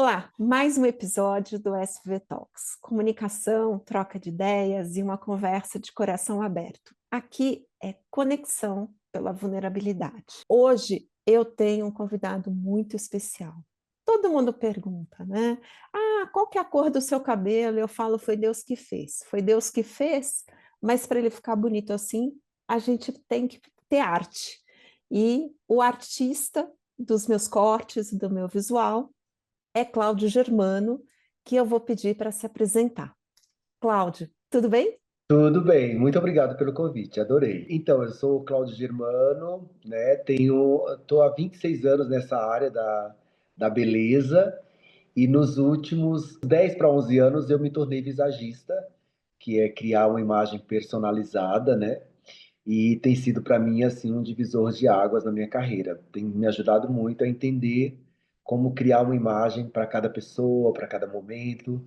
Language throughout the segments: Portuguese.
Olá, mais um episódio do SV Talks. Comunicação, troca de ideias e uma conversa de coração aberto. Aqui é conexão pela vulnerabilidade. Hoje eu tenho um convidado muito especial. Todo mundo pergunta, né? Ah, qual que é a cor do seu cabelo? Eu falo, foi Deus que fez. Foi Deus que fez, mas para ele ficar bonito assim, a gente tem que ter arte. E o artista dos meus cortes, do meu visual, é Cláudio Germano, que eu vou pedir para se apresentar. Cláudio, tudo bem? Tudo bem, muito obrigado pelo convite, adorei. Então, eu sou o Cláudio Germano, né? Tô há 26 anos nessa área da beleza e nos últimos 10 para 11 anos eu me tornei visagista, que é criar uma imagem personalizada, né? E tem sido para mim assim um divisor de águas na minha carreira. Tem me ajudado muito a entender como criar uma imagem para cada pessoa, para cada momento.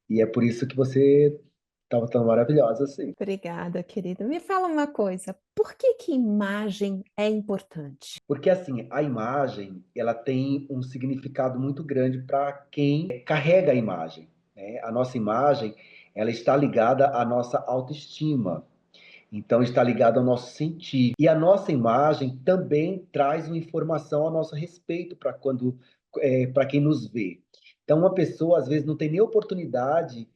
E é por isso que você estava tão maravilhosa assim. Obrigada, querida. Me fala uma coisa, por que que imagem é importante? Porque assim, a imagem, ela tem um significado muito grande para quem carrega a imagem, né? A nossa imagem, ela está ligada à nossa autoestima. Então está ligada ao nosso sentir. E a nossa imagem também traz uma informação a nosso respeito para quem nos vê. Então uma pessoa às vezes não tem nem oportunidade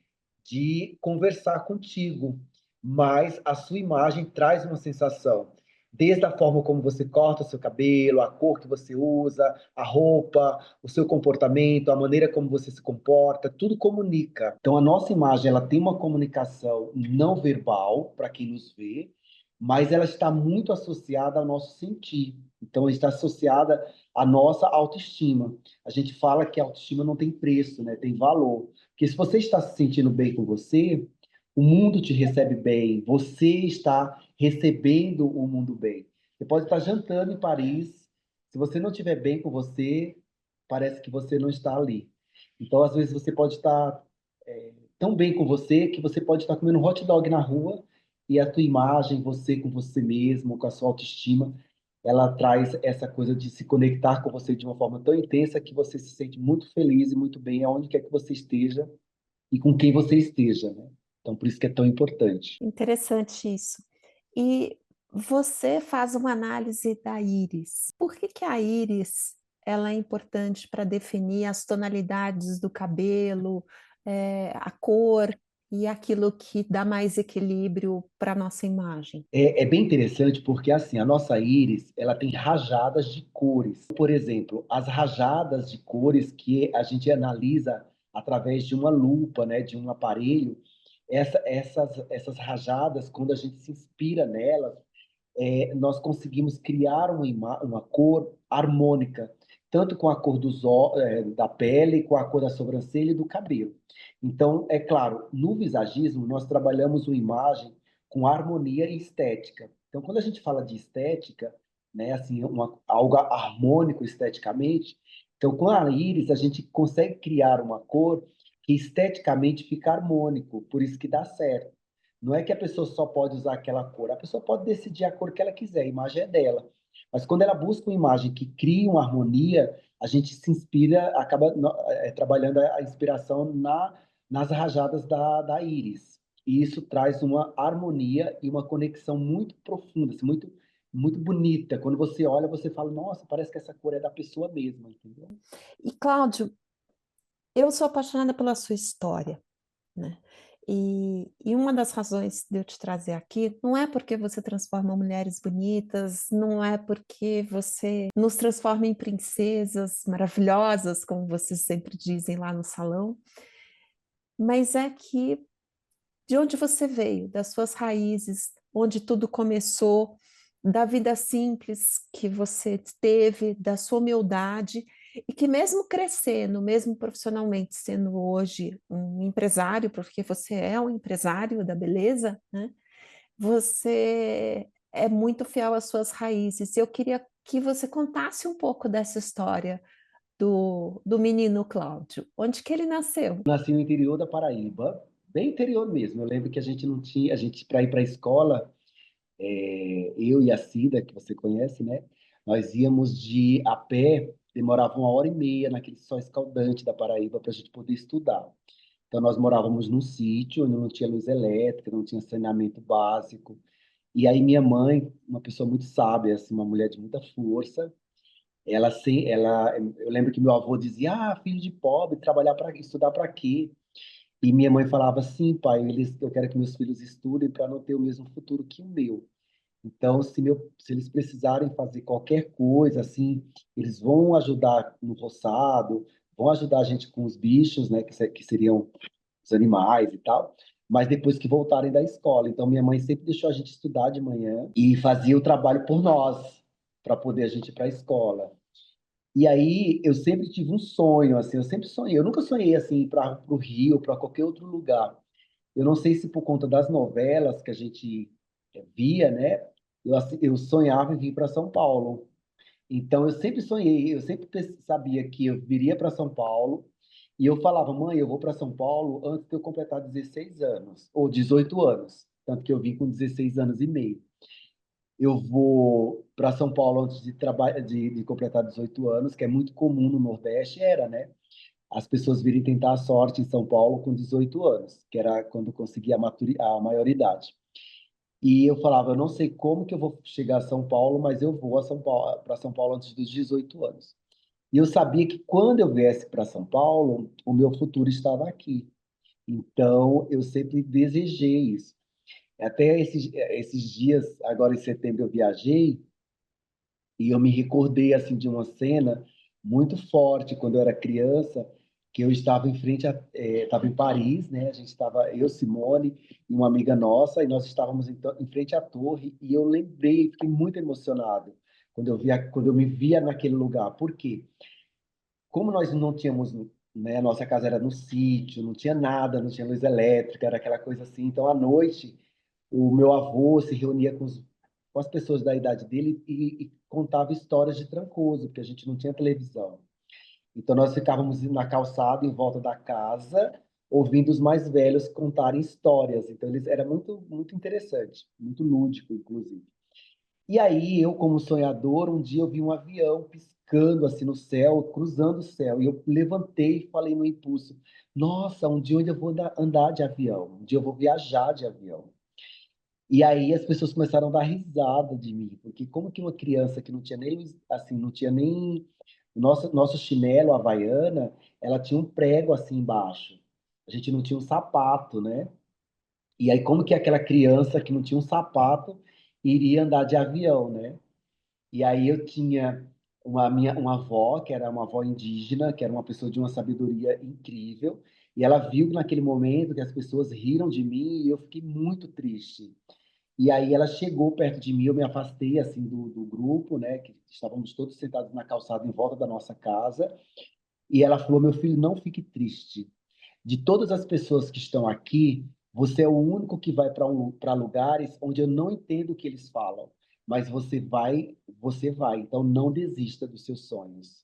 de conversar contigo, mas a sua imagem traz uma sensação. Desde a forma como você corta o seu cabelo, a cor que você usa, a roupa, o seu comportamento, a maneira como você se comporta, tudo comunica. Então a nossa imagem, ela tem uma comunicação não verbal para quem nos vê, mas ela está muito associada ao nosso sentir. Então ela está associada à nossa autoestima. A gente fala que a autoestima não tem preço, né? Tem valor. Porque se você está se sentindo bem com você, o mundo te recebe bem, você está recebendo o mundo bem. Você pode estar jantando em Paris, se você não estiver bem com você, parece que você não está ali. Então, às vezes, você pode estar tão bem com você que você pode estar comendo um hot dog na rua e a tua imagem, você com você mesmo, com a sua autoestima, ela traz essa coisa de se conectar com você de uma forma tão intensa que você se sente muito feliz e muito bem aonde quer que você esteja e com quem você esteja, né? Então, por isso que é tão importante. Interessante isso. E você faz uma análise da íris. Por que que a íris ela é importante para definir as tonalidades do cabelo, a cor e aquilo que dá mais equilíbrio para a nossa imagem? É bem interessante porque assim, a nossa íris, ela tem rajadas de cores. Por exemplo, as rajadas de cores que a gente analisa através de uma lupa, né, de um aparelho, essas rajadas, quando a gente se inspira nelas, nós conseguimos criar uma cor harmônica, tanto com a cor da pele, com a cor da sobrancelha e do cabelo. Então, é claro, no visagismo, nós trabalhamos uma imagem com harmonia e estética. Então, quando a gente fala de estética, né, assim, algo harmônico esteticamente, então com a íris a gente consegue criar uma cor que esteticamente fica harmônico, por isso que dá certo. Não é que a pessoa só pode usar aquela cor, a pessoa pode decidir a cor que ela quiser, a imagem é dela. Mas quando ela busca uma imagem que cria uma harmonia, a gente se inspira, acaba trabalhando a inspiração nas rajadas da íris. E isso traz uma harmonia e uma conexão muito profunda, assim, muito bonita. Quando você olha, você fala, nossa, parece que essa cor é da pessoa mesma, entendeu? E Cláudio, eu sou apaixonada pela sua história, né? E uma das razões de eu te trazer aqui não é porque você transforma mulheres bonitas, não é porque você nos transforma em princesas maravilhosas, como vocês sempre dizem lá no salão, mas é que de onde você veio, das suas raízes, onde tudo começou, da vida simples que você teve, da sua humildade, e que mesmo crescendo, mesmo profissionalmente, sendo hoje um empresário, porque você é um empresário da beleza, né? Você é muito fiel às suas raízes. Eu queria que você contasse um pouco dessa história do menino Cláudio. Onde que ele nasceu? Nasci no interior da Paraíba, bem interior mesmo. Eu lembro que a gente não tinha, a gente para ir para a escola, eu e a Cida, que você conhece, né? Nós íamos de a pé demorava 1 hora e meia naquele sol escaldante da Paraíba para a gente poder estudar. Então, nós morávamos num sítio onde não tinha luz elétrica, não tinha saneamento básico. E aí, minha mãe, uma pessoa muito sábia, assim, uma mulher de muita força, eu lembro que meu avô dizia: Ah, filho de pobre, trabalhar para estudar para quê? E minha mãe falava assim: Pai, eu quero que meus filhos estudem para não ter o mesmo futuro que o meu. Então, se eles precisarem fazer qualquer coisa, assim, eles vão ajudar no roçado, vão ajudar a gente com os bichos, né, que seriam os animais e tal, mas depois que voltarem da escola. Então, minha mãe sempre deixou a gente estudar de manhã e fazia o trabalho por nós, para poder a gente ir para a escola. E aí, eu sempre tive um sonho, assim, eu sempre sonhei, eu nunca sonhei, assim, para o Rio, para qualquer outro lugar. Eu não sei se por conta das novelas que a gente via, né? Eu sonhava em vir para São Paulo. Então eu sempre sonhei, eu sempre sabia que eu viria para São Paulo e eu falava: mãe, eu vou para São Paulo antes de eu completar 16 anos ou 18 anos, tanto que eu vim com 16 anos e meio. Eu vou para São Paulo antes de completar 18 anos, que é muito comum no Nordeste, era, né? As pessoas virem tentar a sorte em São Paulo com 18 anos, que era quando conseguia a maioridade. E eu falava: eu não sei como que eu vou chegar a São Paulo, mas eu vou a São Paulo, para São Paulo antes dos 18 anos. E eu sabia que quando eu viesse para São Paulo, o meu futuro estava aqui. Então, eu sempre desejei isso. Até esses dias, agora em setembro, eu viajei e eu me recordei assim de uma cena muito forte quando eu era criança, que eu estava estava em Paris, né? A gente estava eu, Simone e uma amiga nossa, e nós estávamos em frente à torre, e eu lembrei, fiquei muito emocionado quando eu me via naquele lugar. Por quê? Como nós não tínhamos, né? A nossa casa era no sítio, não tinha nada, não tinha luz elétrica, era aquela coisa assim. Então, à noite, o meu avô se reunia com as pessoas da idade dele e contava histórias de Trancoso, porque a gente não tinha televisão. Então nós ficávamos na calçada em volta da casa, ouvindo os mais velhos contarem histórias. Então eles era muito interessante, muito lúdico, inclusive. E aí eu, como sonhador, um dia eu vi um avião piscando assim no céu, cruzando o céu, e eu levantei e falei no impulso: Nossa, um dia eu vou andar de avião, um dia eu vou viajar de avião. E aí as pessoas começaram a dar risada de mim, porque como que uma criança que não tinha nem, assim, não tinha nem nosso chinelo, a Havaiana, ela tinha um prego assim embaixo. A gente não tinha um sapato, né? E aí como que aquela criança que não tinha um sapato iria andar de avião, né? E aí eu tinha uma avó, que era uma avó indígena, que era uma pessoa de uma sabedoria incrível, e ela viu naquele momento que as pessoas riram de mim e eu fiquei muito triste. E aí ela chegou perto de mim, eu me afastei assim do grupo, né, que estávamos todos sentados na calçada em volta da nossa casa, e ela falou: Meu filho, não fique triste. De todas as pessoas que estão aqui, você é o único que vai para lugares onde eu não entendo o que eles falam, mas você vai. Então não desista dos seus sonhos.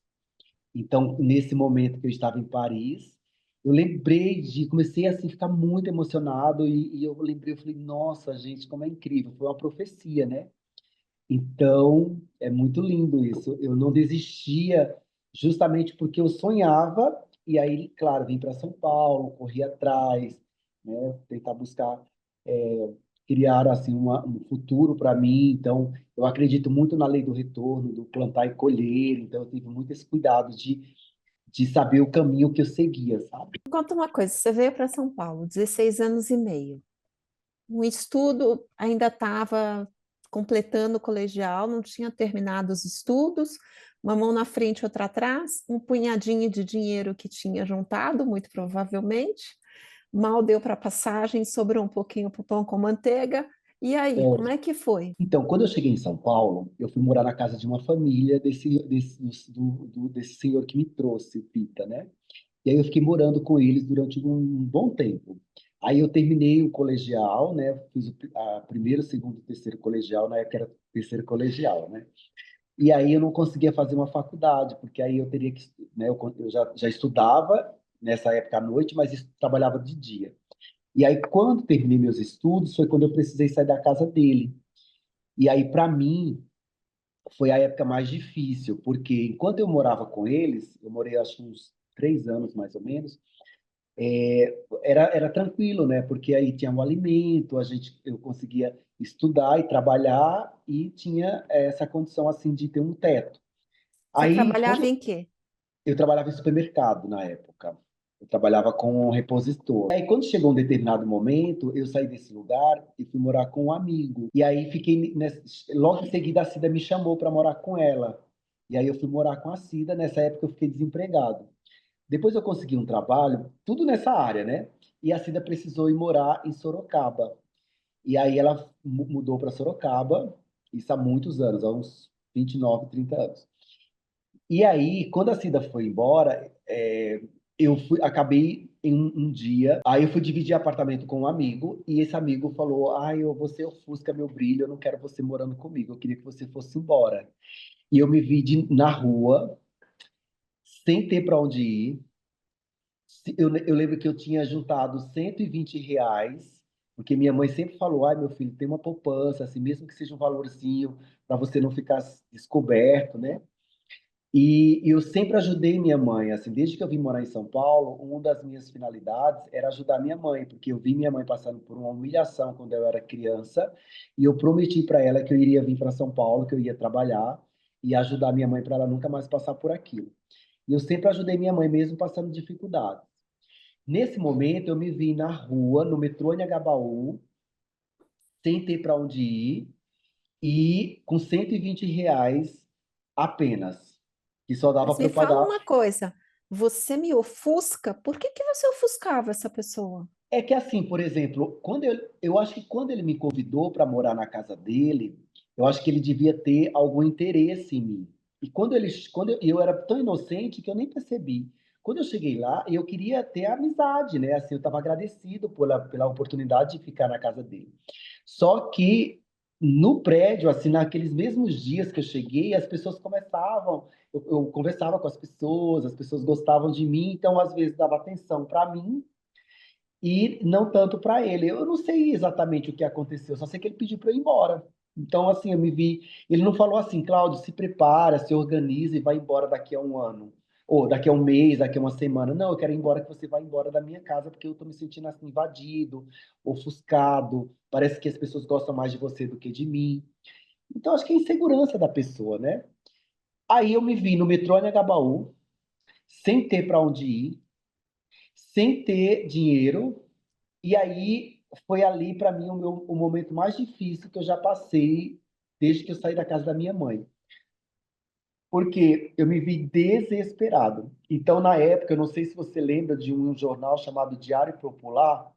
Então, nesse momento que eu estava em Paris, eu lembrei comecei assim, a ficar muito emocionado e eu lembrei, eu falei: Nossa, gente, como é incrível, foi uma profecia, né? Então, é muito lindo isso. Eu não desistia justamente porque eu sonhava, e aí, claro, vim para São Paulo, corri atrás, né, tentar buscar, é, criar assim um futuro para mim. Então, eu acredito muito na lei do retorno, do plantar e colher. Então, eu tive muito esse cuidado de saber o caminho que eu seguia, sabe? Conta uma coisa, você veio para São Paulo, 16 anos e meio. O estudo ainda estava completando o colegial, não tinha terminado os estudos, uma mão na frente, outra atrás, um punhadinho de dinheiro que tinha juntado, muito provavelmente. Mal deu para passagem, sobrou um pouquinho para o pão com manteiga. E aí, como é que foi? Então, quando eu cheguei em São Paulo, eu fui morar na casa de uma família desse senhor que me trouxe, o Pita, né? E aí eu fiquei morando com eles durante um bom tempo. Aí eu terminei o colegial, né? Fiz a primeiro, segundo e terceiro colegial, na época era terceiro colegial, né? E aí eu não conseguia fazer uma faculdade, porque aí eu teria que, né? Eu já estudava nessa época à noite, mas trabalhava de dia. E aí quando terminei meus estudos, foi quando eu precisei sair da casa dele. E aí para mim foi a época mais difícil, porque enquanto eu morava com eles, eu morei acho que uns 3 anos mais ou menos, era tranquilo, né? Porque aí tinha um alimento, eu conseguia estudar e trabalhar e tinha essa condição assim de ter um teto. Você Aí, trabalhava quando em quê? eu trabalhava em supermercado na época, eu trabalhava com um repositor. Aí, quando chegou um determinado momento, eu saí desse lugar e fui morar com um amigo. E aí logo em seguida a Cida me chamou para morar com ela. E aí eu fui morar com a Cida. Nessa época eu fiquei desempregado. Depois eu consegui um trabalho, tudo nessa área, né? E a Cida precisou ir morar em Sorocaba. E aí ela mudou para Sorocaba, isso há muitos anos, há uns 29, 30 anos. E aí, quando a Cida foi embora, acabei em um dia, aí eu fui dividir apartamento com um amigo, e esse amigo falou, você ofusca meu brilho, eu não quero você morando comigo, eu queria que você fosse embora. E eu me vi na rua, sem ter para onde ir. Eu lembro que eu tinha juntado R$ 120, porque minha mãe sempre falou, meu filho, tem uma poupança, assim, mesmo que seja um valorzinho, para você não ficar descoberto, né? E eu sempre ajudei minha mãe, assim, desde que eu vim morar em São Paulo, uma das minhas finalidades era ajudar minha mãe, porque eu vi minha mãe passando por uma humilhação quando eu era criança, e eu prometi para ela que eu iria vir para São Paulo, que eu ia trabalhar e ajudar minha mãe para ela nunca mais passar por aquilo. E eu sempre ajudei minha mãe mesmo passando dificuldades. Nesse momento, eu me vi na rua, no metrô Anhangabaú, sem ter para onde ir e com R$ 120 apenas, que só dava Mas para me eu fala pagar. uma coisa, você me ofusca, por que que você ofuscava essa pessoa? É que assim, por exemplo, eu acho que quando ele me convidou para morar na casa dele, eu acho que ele devia ter algum interesse em mim. E eu era tão inocente que eu nem percebi. Quando eu cheguei lá, eu queria ter amizade, né? Assim, eu estava agradecido pela oportunidade de ficar na casa dele. Só que no prédio, assim, naqueles mesmos dias que eu cheguei, as pessoas começavam, eu conversava com as pessoas gostavam de mim, então às vezes dava atenção para mim e não tanto para ele. Eu não sei exatamente o que aconteceu, só sei que ele pediu para eu ir embora. Então, assim, eu me vi. Ele não falou assim, Cláudio, se prepara, se organiza e vai embora daqui a um ano. Ou daqui a um mês, daqui a uma semana. Não, eu quero ir embora, que você vai embora da minha casa, porque eu tô me sentindo assim, invadido, ofuscado. Parece que as pessoas gostam mais de você do que de mim. Então, acho que é a insegurança da pessoa, né? Aí eu me vi no metrô Anhangabaú, sem ter para onde ir, sem ter dinheiro. E aí foi ali para mim o momento mais difícil que eu já passei desde que eu saí da casa da minha mãe. Porque eu me vi desesperado. Então, na época, eu não sei se você lembra de um jornal chamado Diário Popular,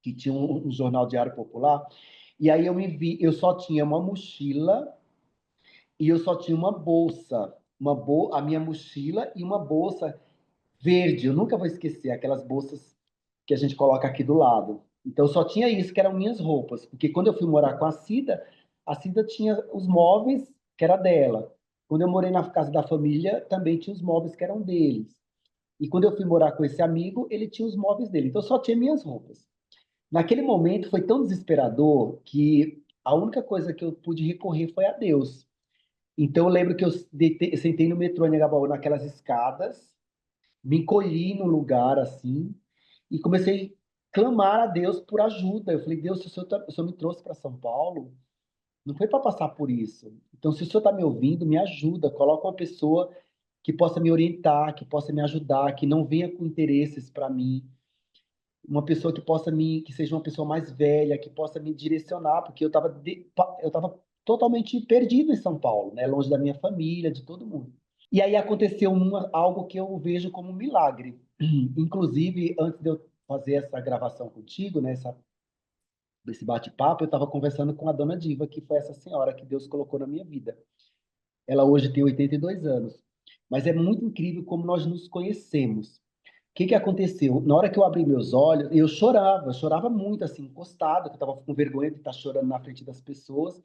que tinha um jornal Diário Popular, e aí eu me vi, eu só tinha uma mochila e eu só tinha uma bolsa, a minha mochila e uma bolsa verde. Eu nunca vou esquecer aquelas bolsas que a gente coloca aqui do lado. Então só tinha isso que eram minhas roupas, porque quando eu fui morar com a Cida tinha os móveis que era dela. Quando eu morei na casa da família, também tinha os móveis que eram deles. E quando eu fui morar com esse amigo, ele tinha os móveis dele. Então só tinha minhas roupas. Naquele momento foi tão desesperador que a única coisa que eu pude recorrer foi a Deus. Então eu lembro que eu sentei no metrô em Anhangabaú naquelas escadas, me encolhi num lugar assim e comecei a clamar a Deus por ajuda. Eu falei, Deus, se o senhor me trouxe para São Paulo, não foi para passar por isso. Então, se o senhor está me ouvindo, me ajuda, coloca uma pessoa que possa me orientar, que possa me ajudar, que não venha com interesses para mim, uma pessoa que seja uma pessoa mais velha, que possa me direcionar, porque eu estava totalmente perdido em São Paulo, né, longe da minha família, de todo mundo. E aí aconteceu algo que eu vejo como um milagre. Inclusive, antes de eu fazer essa gravação contigo, né, esse bate-papo, eu estava conversando com a dona Diva, que foi essa senhora que Deus colocou na minha vida. Ela hoje tem 82 anos. Mas é muito incrível como nós nos conhecemos. O que que aconteceu? Na hora que eu abri meus olhos, eu chorava muito, assim, encostado, que eu estava com vergonha de estar chorando na frente das pessoas.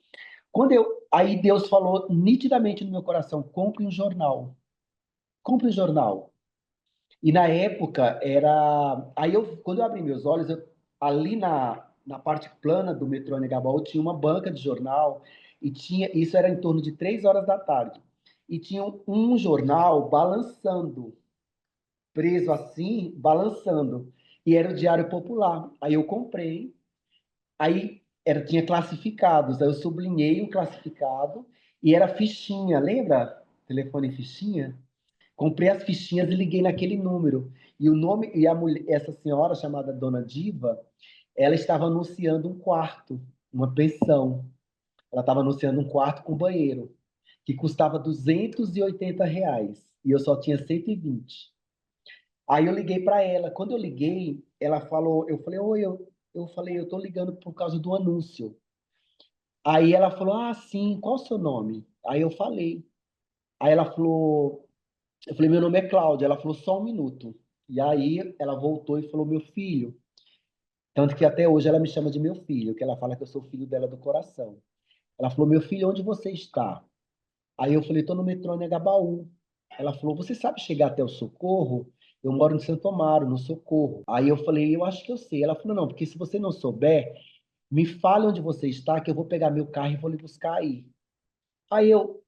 Aí Deus falou nitidamente no meu coração: compre um jornal. Compre um jornal. E na época era. Quando eu abri meus olhos, ali na parte plana do metrô Anhangabaú tinha uma banca de jornal. E tinha, isso era em torno de 3 horas da tarde. E tinha um jornal balançando, preso assim, balançando. E era o Diário Popular. Aí eu comprei, aí tinha classificados, aí eu sublinhei um classificado e era fichinha, lembra? Telefone fichinha? Comprei as fichinhas e liguei naquele número. E o nome, e a mulher, essa senhora chamada Dona Diva, ela estava anunciando um quarto, uma pensão. Ela estava anunciando um quarto com banheiro, que custava R$ 280. E eu só tinha 120. Aí eu liguei para ela. Quando eu liguei, ela falou, eu falei, oi, eu falei, eu tô ligando por causa do anúncio. Aí ela falou, ah, sim, qual o seu nome? Aí eu falei. Aí ela falou, eu falei, meu nome é Cláudia. Ela falou, só um minuto. E aí ela voltou e falou, meu filho. Tanto que até hoje ela me chama de meu filho, que ela fala que eu sou filho dela do coração. Ela falou, meu filho, onde você está? Aí eu falei, estou no metrô Anhangabaú. Ela falou, você sabe chegar até o Socorro? Eu moro em Santo Amaro, no Socorro. Aí eu falei, eu acho que eu sei. Ela falou, não, porque se você não souber, me fale onde você está, que eu vou pegar meu carro e vou lhe buscar aí. Aí eu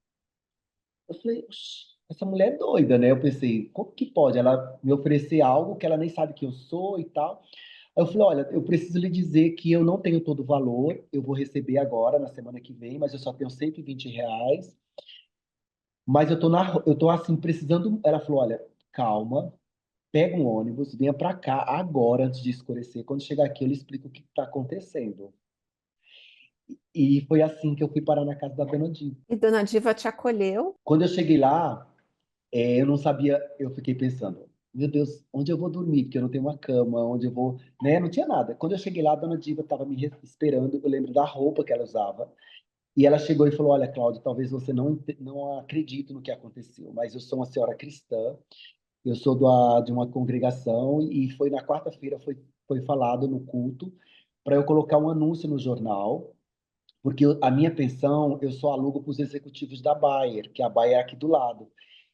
falei, "Oxe, essa mulher é doida, né?" Eu pensei, como que pode ela me oferecer algo que ela nem sabe que eu sou e tal? Aí eu falei, olha, eu preciso lhe dizer que eu não tenho todo o valor, eu vou receber agora, na semana que vem, mas eu só tenho R$ 120. Mas eu tô assim, precisando. Ela falou: olha, calma, pega um ônibus, venha pra cá agora, antes de escurecer. Quando chegar aqui, eu lhe explico o que tá acontecendo. E foi assim que eu fui parar na casa da Dona Di. E Dona Diva te acolheu? Quando eu cheguei lá, eu não sabia, eu fiquei pensando, meu Deus, onde eu vou dormir? Porque eu não tenho uma cama, onde eu vou, né? Não tinha nada. Quando eu cheguei lá, a Dona Diva estava esperando, eu lembro da roupa que ela usava. E ela chegou e falou: olha, Cláudia, talvez você não acredite no que aconteceu, mas eu sou uma senhora cristã. Eu sou de uma congregação e foi na quarta-feira foi falado no culto para eu colocar um anúncio no jornal, porque a minha pensão eu só alugo para os executivos da Bayer, que a Bayer é aqui do lado.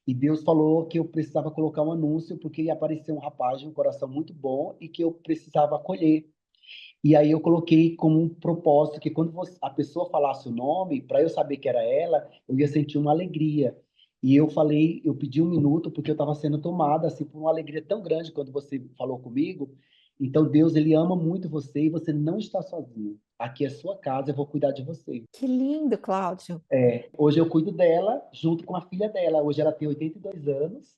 E Deus falou que eu precisava colocar um anúncio porque ia aparecer um rapaz de um coração muito bom e que eu precisava acolher. E aí eu coloquei como um propósito que quando a pessoa falasse o nome, para eu saber que era ela, eu ia sentir uma alegria. E eu falei, eu pedi um minuto porque eu estava sendo tomada assim por uma alegria tão grande quando você falou comigo. Então Deus, ele ama muito você e você não está sozinho. Aqui é sua casa, eu vou cuidar de você. Que lindo, Cláudio. Hoje eu cuido dela junto com a filha dela. Hoje ela tem 82 anos.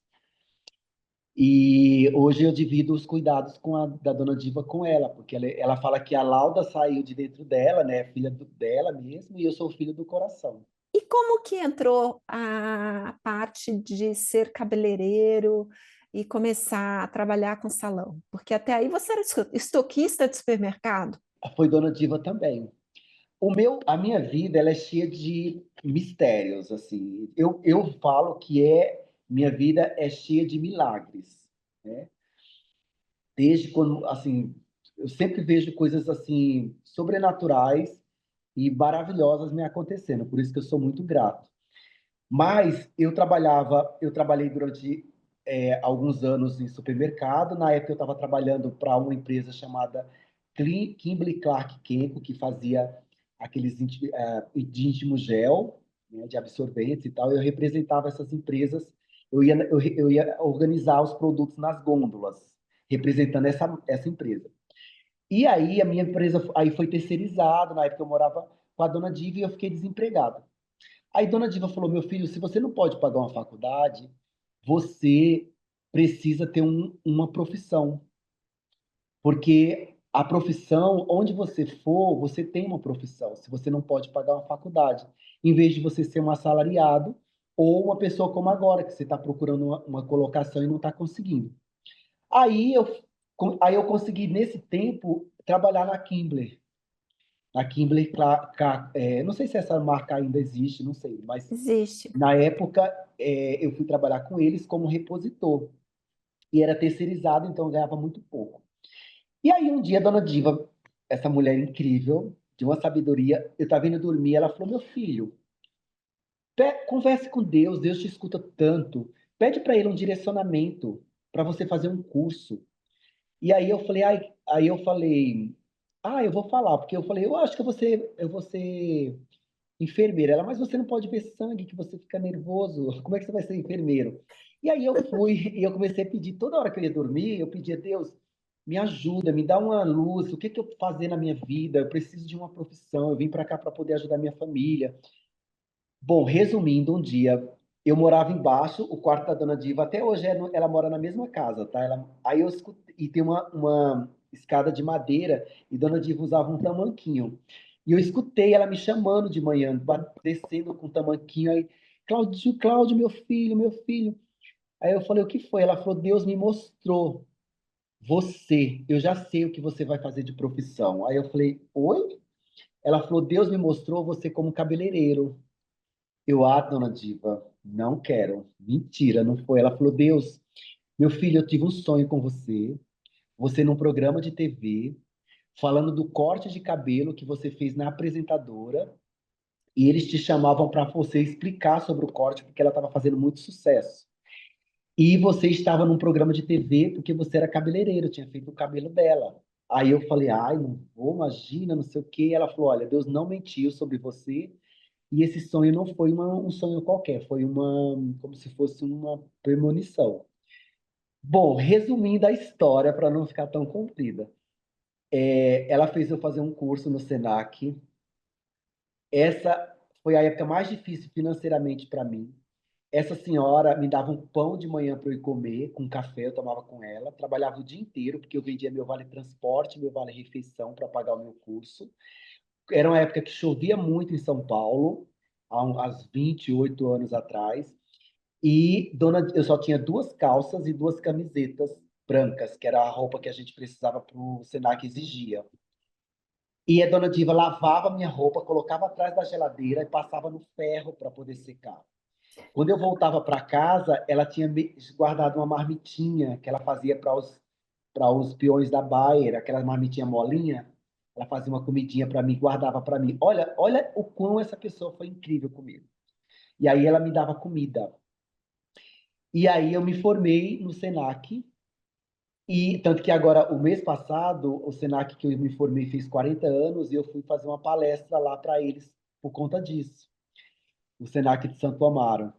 E hoje eu divido os cuidados da Dona Diva com ela, porque ela fala que a Lauda saiu de dentro dela, né? Filha dela mesmo, e eu sou filho do coração. E como que entrou a parte de ser cabeleireiro e começar a trabalhar com salão? Porque até aí você era estoquista de supermercado. Foi Dona Diva também. A minha vida, ela é cheia de mistérios, assim. Eu falo que minha vida é cheia de milagres, né? Desde quando, assim, eu sempre vejo coisas assim sobrenaturais e maravilhosas me acontecendo. Por isso que eu sou muito grato. Mas eu trabalhei durante alguns anos em supermercado. Na época eu estava trabalhando para uma empresa chamada Kimberly Clark Kenco, que fazia aqueles de íntimo gel, né, de absorventes e tal. Eu representava essas empresas. Eu ia organizar os produtos nas gôndolas, representando essa empresa. E aí a minha empresa aí foi terceirizada. Na época eu morava com a dona Diva e eu fiquei desempregado. Aí Dona Diva falou: meu filho, se você não pode pagar uma faculdade, você precisa ter uma profissão. Porque a profissão, onde você for, você tem uma profissão, se você não pode pagar uma faculdade. Em vez de você ser um assalariado ou uma pessoa como agora, que você está procurando uma colocação e não está conseguindo. Aí eu, aí eu consegui, nesse tempo, trabalhar na Kimbler. A Kimberly, não sei se essa marca ainda existe, não sei, mas Existe. na época eu fui trabalhar com eles como repositor e era terceirizado, então eu ganhava muito pouco. E aí um dia a dona Diva, essa mulher incrível, de uma sabedoria, eu estava indo dormir, ela falou: meu filho, converse com Deus, Deus te escuta tanto, pede para ele um direcionamento para você fazer um curso. E aí eu falei, eu vou falar, porque eu falei, eu acho que eu vou ser enfermeira. Ela, mas você não pode ver sangue, que você fica nervoso. Como é que você vai ser enfermeiro? E aí eu fui e eu comecei a pedir, toda hora que eu ia dormir, eu pedia, Deus, me ajuda, me dá uma luz, o que que eu vou fazer na minha vida? Eu preciso de uma profissão, eu vim para cá para poder ajudar minha família. Bom, resumindo, um dia eu morava embaixo, o quarto da Dona Diva, até hoje ela mora na mesma casa, tá? Aí eu escutei, e tem uma escada de madeira, e Dona Diva usava um tamanquinho. E eu escutei ela me chamando de manhã, descendo com o tamanquinho, aí, Cláudio, Cláudio, meu filho, meu filho. Aí eu falei, o que foi? Ela falou, Deus me mostrou você, eu já sei o que você vai fazer de profissão. Aí eu falei, oi? Ela falou, Deus me mostrou você como cabeleireiro. Dona Diva, não quero. Mentira, não foi. Ela falou, Deus, meu filho, eu tive um sonho com você. Você num programa de TV, falando do corte de cabelo que você fez na apresentadora. E eles te chamavam para você explicar sobre o corte, porque ela estava fazendo muito sucesso. E você estava num programa de TV porque você era cabeleireiro, tinha feito o cabelo dela. Aí eu falei, ai, não vou, imagina, não sei o quê. Ela falou, olha, Deus não mentiu sobre você. E esse sonho não foi um sonho qualquer, foi como se fosse uma premonição. Bom, resumindo a história, para não ficar tão comprida, ela fez eu fazer um curso no Senac. Essa foi a época mais difícil financeiramente para mim. Essa senhora me dava um pão de manhã para eu ir comer, com café, eu tomava com ela. Trabalhava o dia inteiro, porque eu vendia meu vale transporte, meu vale refeição para pagar o meu curso. Era uma época que chovia muito em São Paulo, há 28 anos atrás. E eu só tinha duas calças e duas camisetas brancas, que era a roupa que a gente precisava para o Senac exigia. E a dona Diva lavava minha roupa, colocava atrás da geladeira e passava no ferro para poder secar. Quando eu voltava para casa, ela tinha guardado uma marmitinha que ela fazia para os peões da Bayer, aquela marmitinha molinha. Ela fazia uma comidinha para mim, guardava para mim. Olha, olha o quão essa pessoa foi incrível comigo. E aí ela me dava comida. E aí eu me formei no Senac. E tanto que agora, o mês passado, o Senac que eu me formei fez 40 anos e eu fui fazer uma palestra lá para eles por conta disso. O Senac de Santo Amaro.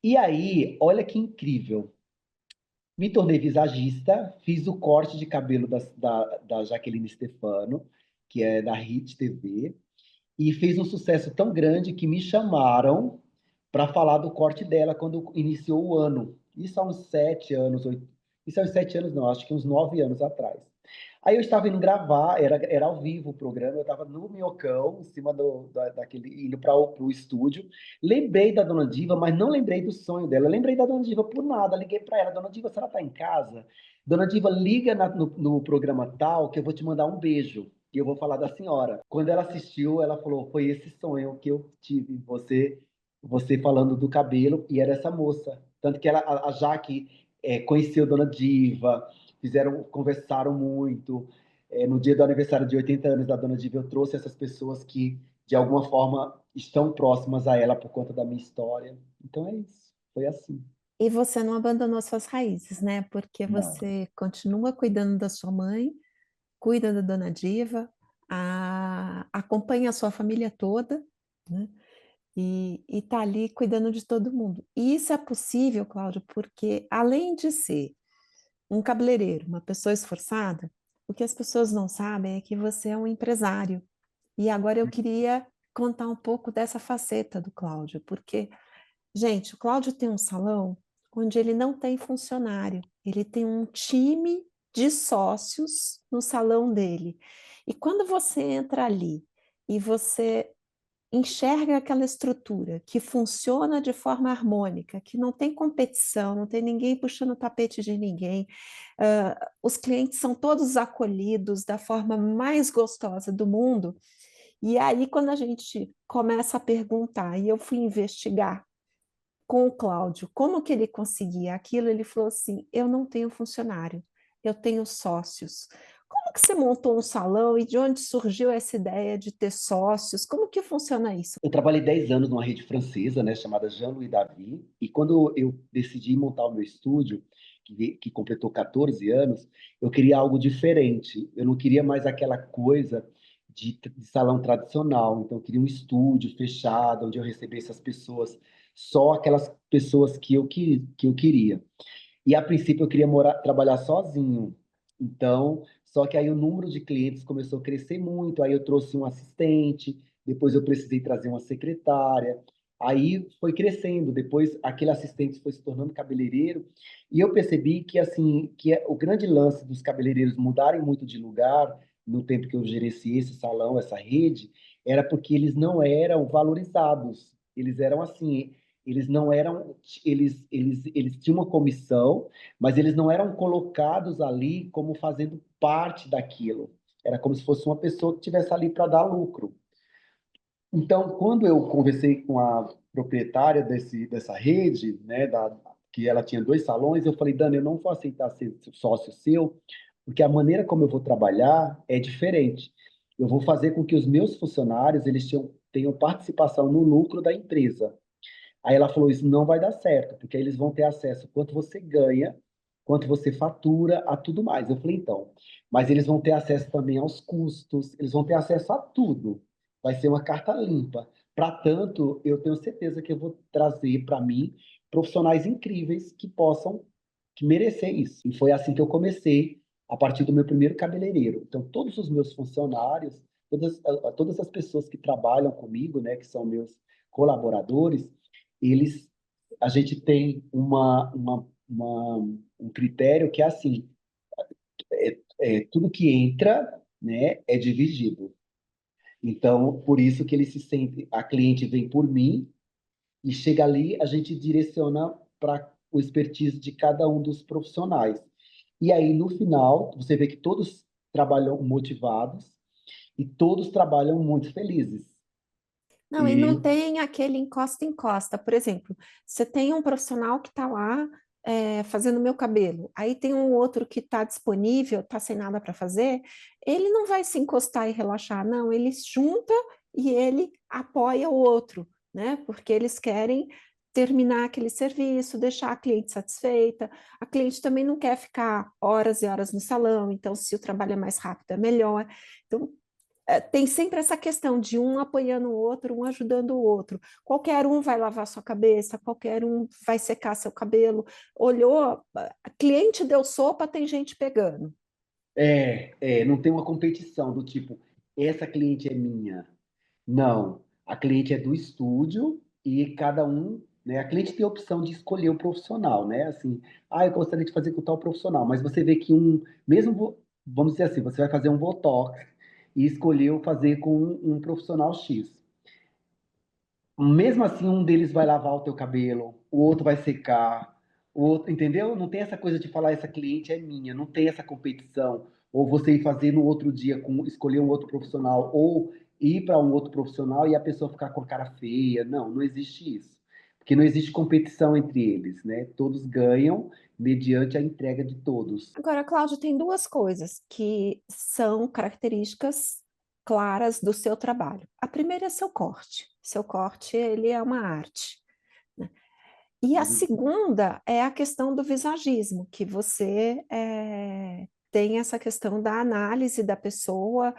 E aí, olha que incrível. Me tornei visagista, fiz o corte de cabelo da Jaqueline Stefano, que é da Hit TV, e fez um sucesso tão grande que me chamaram para falar do corte dela quando iniciou o ano. Isso há uns 7 anos, isso há uns 7 anos não, acho que uns 9 anos atrás. Aí eu estava indo gravar, era ao vivo o programa, eu estava no minhocão, em cima daquele, indo para o estúdio. Lembrei da Dona Diva, mas não lembrei do sonho dela. Lembrei da Dona Diva por nada. Liguei para ela, Dona Diva, se ela está em casa, Dona Diva, liga no programa tal que eu vou te mandar um beijo. E eu vou falar da senhora. Quando ela assistiu, ela falou: foi esse sonho que eu tive, você falando do cabelo, e era essa moça. Tanto que a Jaque conheceu Dona Diva, conversaram muito. No dia do aniversário de 80 anos da Dona Diva, eu trouxe essas pessoas que, de alguma forma, estão próximas a ela por conta da minha história. Então é isso. Foi assim. E você não abandonou suas raízes, né? Porque Não. você continua cuidando da sua mãe, cuida da Dona Diva, acompanha a sua família toda, né? E tá ali cuidando de todo mundo. E isso é possível, Cláudio, porque além de ser um cabeleireiro, uma pessoa esforçada, o que as pessoas não sabem é que você é um empresário. E agora eu queria contar um pouco dessa faceta do Cláudio, porque, gente, o Cláudio tem um salão onde ele não tem funcionário, ele tem um time de sócios no salão dele. E quando você entra ali e você enxerga aquela estrutura que funciona de forma harmônica, que não tem competição, não tem ninguém puxando o tapete de ninguém, os clientes são todos acolhidos da forma mais gostosa do mundo. E aí, quando a gente começa a perguntar, e eu fui investigar com o Cláudio como que ele conseguia aquilo, ele falou assim: eu não tenho funcionário, eu tenho sócios. Como que você montou um salão e de onde surgiu essa ideia de ter sócios? Como que funciona isso? Eu trabalhei 10 anos numa rede francesa, né, chamada Jean-Louis David, e quando eu decidi montar o meu estúdio, que completou 14 anos, eu queria algo diferente. Eu não queria mais aquela coisa de salão tradicional. Então, eu queria um estúdio fechado, onde eu recebesse as pessoas, só aquelas pessoas que eu queria. E a princípio eu queria trabalhar sozinho. Então, só que aí o número de clientes começou a crescer muito. Aí eu trouxe um assistente, depois eu precisei trazer uma secretária. Aí foi crescendo. Depois aquele assistente foi se tornando cabeleireiro. E eu percebi que assim, o grande lance dos cabeleireiros mudarem muito de lugar no tempo que eu gerenciei esse salão, essa rede, era porque eles não eram valorizados. Eles eram assim, eles não eram, eles tinham uma comissão, mas eles não eram colocados ali como fazendo parte daquilo. Era como se fosse uma pessoa que estivesse ali para dar lucro. Então, quando eu conversei com a proprietária dessa rede, né, que ela tinha dois salões, eu falei, Dani, eu não vou aceitar ser sócio seu, porque a maneira como eu vou trabalhar é diferente. Eu vou fazer com que os meus funcionários eles tenham participação no lucro da empresa. Aí ela falou: Isso não vai dar certo, porque aí eles vão ter acesso a quanto você ganha, quanto você fatura, a tudo mais. Eu falei: Então, mas eles vão ter acesso também aos custos, eles vão ter acesso a tudo. Vai ser uma carta limpa. Para tanto, eu tenho certeza que eu vou trazer para mim profissionais incríveis que possam que merecer isso. E foi assim que eu comecei, a partir do meu primeiro cabeleireiro. Então, todos os meus funcionários, todas as pessoas que trabalham comigo, né, que são meus colaboradores, eles, a gente tem um critério que é assim, tudo que entra, né, é dividido. Então, por isso que ele se sente, a cliente vem por mim e chega ali, a gente direciona para o expertise de cada um dos profissionais. E aí, no final, você vê que todos trabalham motivados e todos trabalham muito felizes. Não, e não E tem aquele encosta-encosta. Por exemplo, você tem um profissional que está lá fazendo meu cabelo, aí tem um outro que está disponível, está sem nada para fazer, ele não vai se encostar e relaxar, não, ele junta e ele apoia o outro, né? Porque eles querem terminar aquele serviço, deixar a cliente satisfeita. A cliente também não quer ficar horas e horas no salão, então se o trabalho é mais rápido, é melhor. Então, tem sempre essa questão de um apoiando o outro, um ajudando o outro. Qualquer um vai lavar sua cabeça, qualquer um vai secar seu cabelo. Olhou, a cliente deu sopa, tem gente pegando. não tem uma competição do tipo, essa cliente é minha. Não, a cliente é do estúdio e cada um, né, a cliente tem a opção de escolher o profissional, né? Assim, eu gostaria de fazer com tal profissional, mas você vê que vamos dizer assim, você vai fazer um Botox e escolheu fazer com um profissional X. Mesmo assim, um deles vai lavar o teu cabelo, o outro vai secar, o outro, entendeu? Não tem essa coisa de falar essa cliente é minha, não tem essa competição. Ou você ir fazer no outro dia com escolher um outro profissional, ou ir para um outro profissional e a pessoa ficar com a cara feia. Não, não existe isso. Porque não existe competição entre eles, né? Todos ganham mediante a entrega de todos. Agora, Cláudio, tem duas coisas que são características claras do seu trabalho. A primeira é seu corte. Seu corte, ele é uma arte, né? E a segunda é a questão do visagismo, que você tem essa questão da análise da pessoa,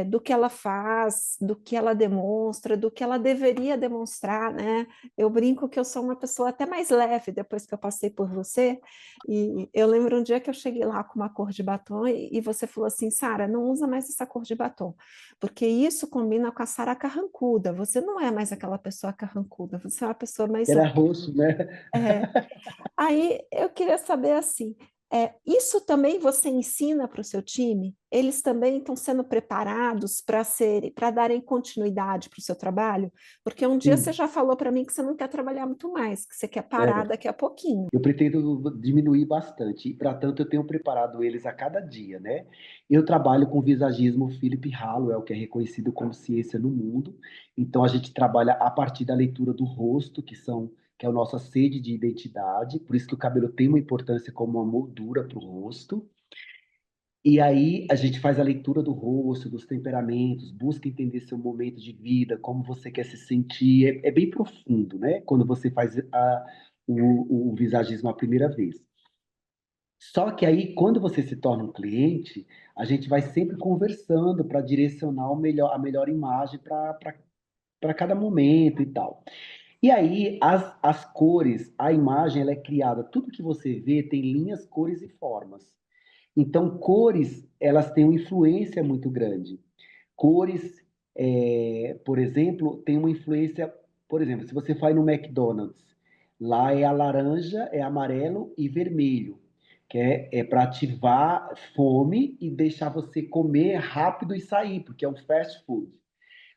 do que ela faz, do que ela demonstra, do que ela deveria demonstrar, né? Eu brinco que eu sou uma pessoa até mais leve depois que eu passei por você, e eu lembro um dia que eu cheguei lá com uma cor de batom e você falou assim, Sara, não usa mais essa cor de batom, porque isso combina com a Sara carrancuda, você não é mais aquela pessoa carrancuda, você é uma pessoa mais Ela é leve. roxo, né? É, aí eu queria saber assim, isso também você ensina para o seu time? Eles também estão sendo preparados para darem continuidade para o seu trabalho? Porque um dia você Sim. já falou para mim que você não quer trabalhar muito mais, que você quer parar É. daqui a pouquinho. Eu pretendo diminuir bastante, e para tanto eu tenho preparado eles a cada dia, né? Eu trabalho com visagismo Philip Hallowell, que é reconhecido como ciência no mundo. Então a gente trabalha a partir da leitura do rosto, que é a nossa sede de identidade, por isso que o cabelo tem uma importância como uma moldura para o rosto. E aí a gente faz a leitura do rosto, dos temperamentos, busca entender seu momento de vida, como você quer se sentir. É bem profundo, né? Quando você faz o visagismo a primeira vez. Só que aí, quando você se torna um cliente, a gente vai sempre conversando para direcionar a melhor imagem para cada momento e tal. E aí, as cores, a imagem, ela é criada, tudo que você vê tem linhas, cores e formas. Então, cores, elas têm uma influência muito grande. Cores, por exemplo, tem uma influência, por exemplo, se você vai no McDonald's, lá é a laranja, é amarelo e vermelho, que é para ativar fome e deixar você comer rápido e sair, porque é um fast food.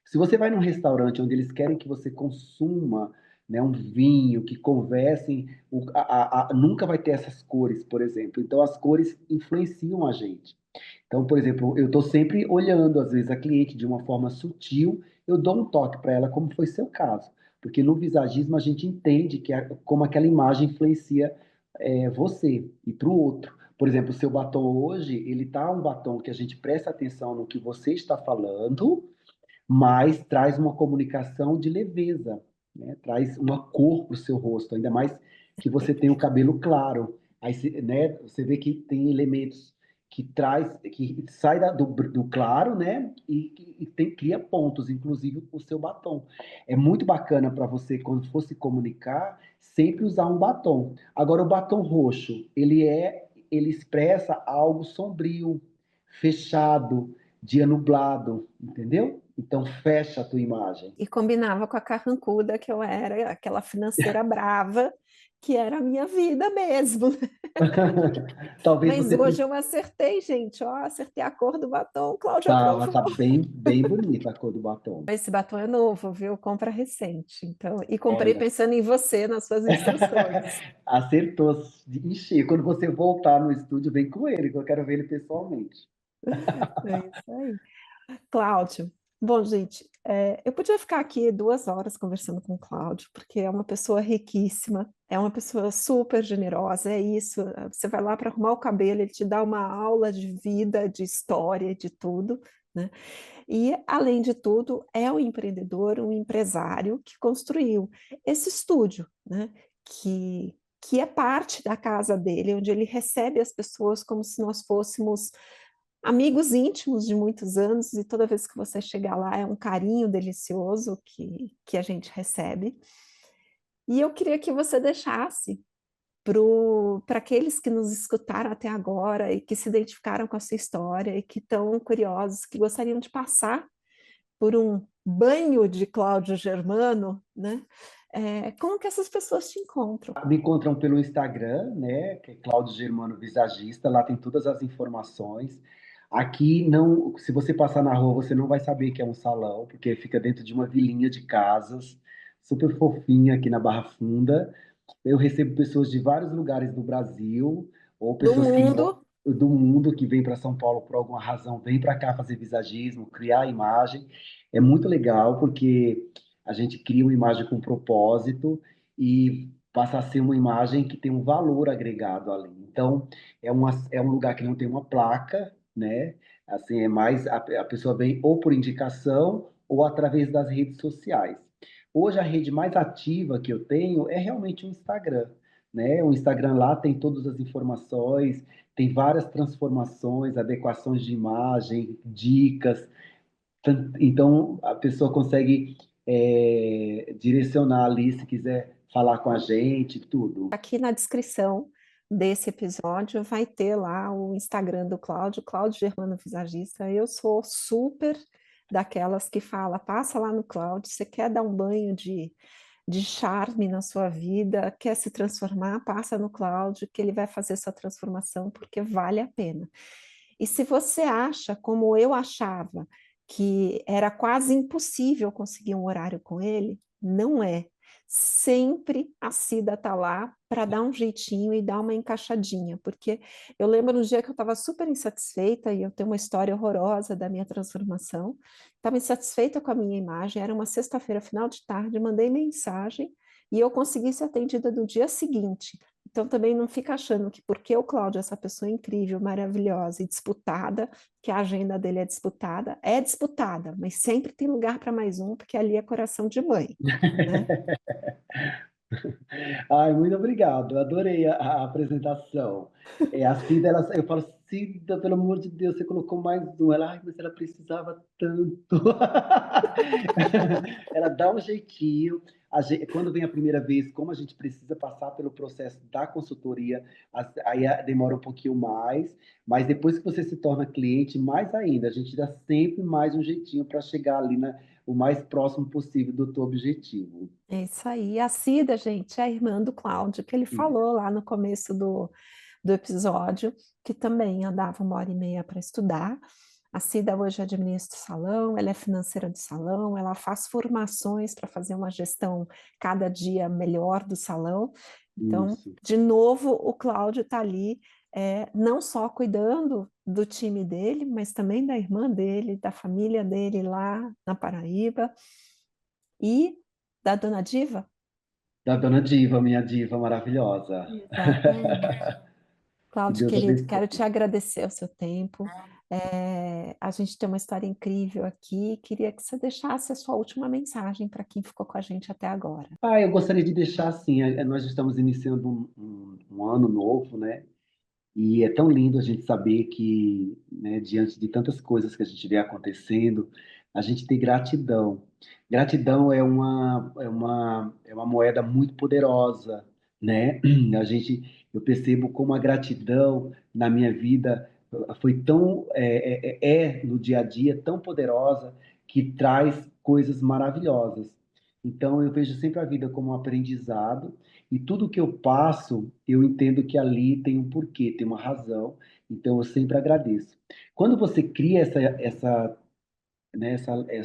Se você vai num restaurante onde eles querem que você consuma, né, um vinho, que conversem, nunca vai ter essas cores, por exemplo. Então, as cores influenciam a gente. Então, por exemplo, eu estou sempre olhando, às vezes, a cliente de uma forma sutil, eu dou um toque para ela, como foi seu caso. Porque no visagismo a gente entende como aquela imagem influencia você e para o outro. Por exemplo, o seu batom hoje, ele tá um batom que a gente presta atenção no que você está falando, mas traz uma comunicação de leveza, né? Traz uma cor para o seu rosto, ainda mais que você tem o cabelo claro. Aí, né, você vê que tem elementos que sai do claro, né? Cria pontos, inclusive o seu batom. É muito bacana para você, quando for se comunicar, sempre usar um batom. Agora, o batom roxo, ele expressa algo sombrio, fechado, dia nublado, entendeu? Então fecha a tua imagem. E combinava com a carrancuda que eu era, aquela financeira brava, que era a minha vida mesmo. Talvez Mas você hoje eu acertei, gente, ó, acertei a cor do batom, Cláudia tá, aprovou. tá bem, bem bonita a cor do batom. Esse batom é novo, viu? Compra recente. Então, e comprei Olha, pensando em você, nas suas instruções. acertou de encher. Quando você voltar no estúdio, vem com ele, que eu quero ver ele pessoalmente. É isso aí. Cláudio, bom, gente, eu podia ficar aqui 2 horas conversando com o Cláudio, porque é uma pessoa riquíssima, é uma pessoa super generosa, é isso. Você vai lá para arrumar o cabelo, ele te dá uma aula de vida, de história, de tudo, né? E, além de tudo, é um empreendedor, um empresário que construiu esse estúdio, né? Que é parte da casa dele, onde ele recebe as pessoas como se nós fôssemos amigos íntimos de muitos anos, e toda vez que você chegar lá é um carinho delicioso que a gente recebe. E eu queria que você deixasse para aqueles que nos escutaram até agora e que se identificaram com a sua história e que estão curiosos, que gostariam de passar por um banho de Cláudio Germano, né? Como que essas pessoas te encontram? Me encontram pelo Instagram, né, que é Cláudio Germano Visagista, lá tem todas as informações. Aqui não, se você passar na rua, você não vai saber que é um salão, porque fica dentro de uma vilinha de casas, super fofinha aqui na Barra Funda. Eu recebo pessoas de vários lugares do Brasil, ou Do pessoas mundo. do mundo que vêm para São Paulo por alguma razão, vêm para cá fazer visagismo, criar imagem. É muito legal, porque a gente cria uma imagem com propósito e passa a ser uma imagem que tem um valor agregado ali. Então, é um lugar que não tem uma placa, né? Assim, é mais a pessoa vem ou por indicação ou através das redes sociais. Hoje a rede mais ativa que eu tenho é realmente o Instagram, né? O Instagram lá tem todas as informações, tem várias transformações, adequações de imagem, dicas. Então a pessoa consegue direcionar ali se quiser falar com a gente, tudo. Aqui na descrição desse episódio vai ter lá o Instagram do Cláudio, Cláudio Germano Visagista. Eu sou super daquelas que fala, passa lá no Cláudio, você quer dar um banho de charme na sua vida, quer se transformar, passa no Cláudio, que ele vai fazer sua transformação, porque vale a pena. E se você acha, como eu achava, que era quase impossível conseguir um horário com ele, não é. Sempre a Cida está lá para dar um jeitinho e dar uma encaixadinha, porque eu lembro no dia que eu estava super insatisfeita, e eu tenho uma história horrorosa da minha transformação, estava insatisfeita com a minha imagem, era uma sexta-feira, final de tarde, mandei mensagem e eu consegui ser atendida no dia seguinte. Então também não fica achando que porque o Cláudio é essa pessoa incrível, maravilhosa e disputada, que a agenda dele é disputada, mas sempre tem lugar para mais um, porque ali é coração de mãe, né? Ai, muito obrigado, adorei a apresentação. A Cida, eu falo, Cida, pelo amor de Deus, você colocou mais um. Ela, ai, mas ela precisava tanto. Ela dá um jeitinho. Quando vem a primeira vez, como a gente precisa passar pelo processo da consultoria, aí demora um pouquinho mais, mas depois que você se torna cliente, mais ainda, a gente dá sempre mais um jeitinho para chegar ali o mais próximo possível do teu objetivo. É isso aí. A Cida, gente, é a irmã do Cláudio, que ele falou lá no começo do episódio, que também andava 1h30 para estudar. A Cida hoje administra o salão, ela é financeira do salão, ela faz formações para fazer uma gestão cada dia melhor do salão. Então, Isso. de novo, o Cláudio está ali, não só cuidando do time dele, mas também da irmã dele, da família dele lá na Paraíba e da Dona Diva. Da Dona Diva, minha diva maravilhosa. Exatamente. Que Cláudio, Deus querido, quero te abençoe. agradecer o seu tempo. A gente tem uma história incrível aqui. Queria que você deixasse a sua última mensagem para quem ficou com a gente até agora. Eu gostaria de deixar assim, nós estamos iniciando um ano novo, né? E é tão lindo a gente saber que, né, diante de tantas coisas que a gente vê acontecendo, a gente tem gratidão. Gratidão é uma moeda muito poderosa, né? Eu percebo como a gratidão na minha vida foi no dia a dia tão poderosa que traz coisas maravilhosas. Então, eu vejo sempre a vida como um aprendizado e tudo que eu passo, eu entendo que ali tem um porquê, tem uma razão. Então eu sempre agradeço. Quando você cria essa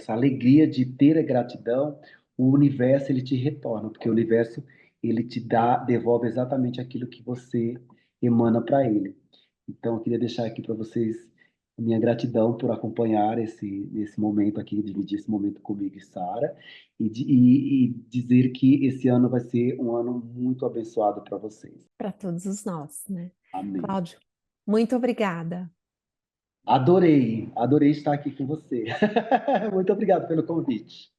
alegria de ter a gratidão, o universo ele te retorna, porque o universo ele devolve exatamente aquilo que você emana para ele. Então eu queria deixar aqui para vocês a minha gratidão por acompanhar esse momento aqui, dividir esse momento comigo e Sara, e dizer que esse ano vai ser um ano muito abençoado para vocês. Para todos os nós, né? Amém. Cláudio, muito obrigada. Adorei estar aqui com você. Muito obrigado pelo convite.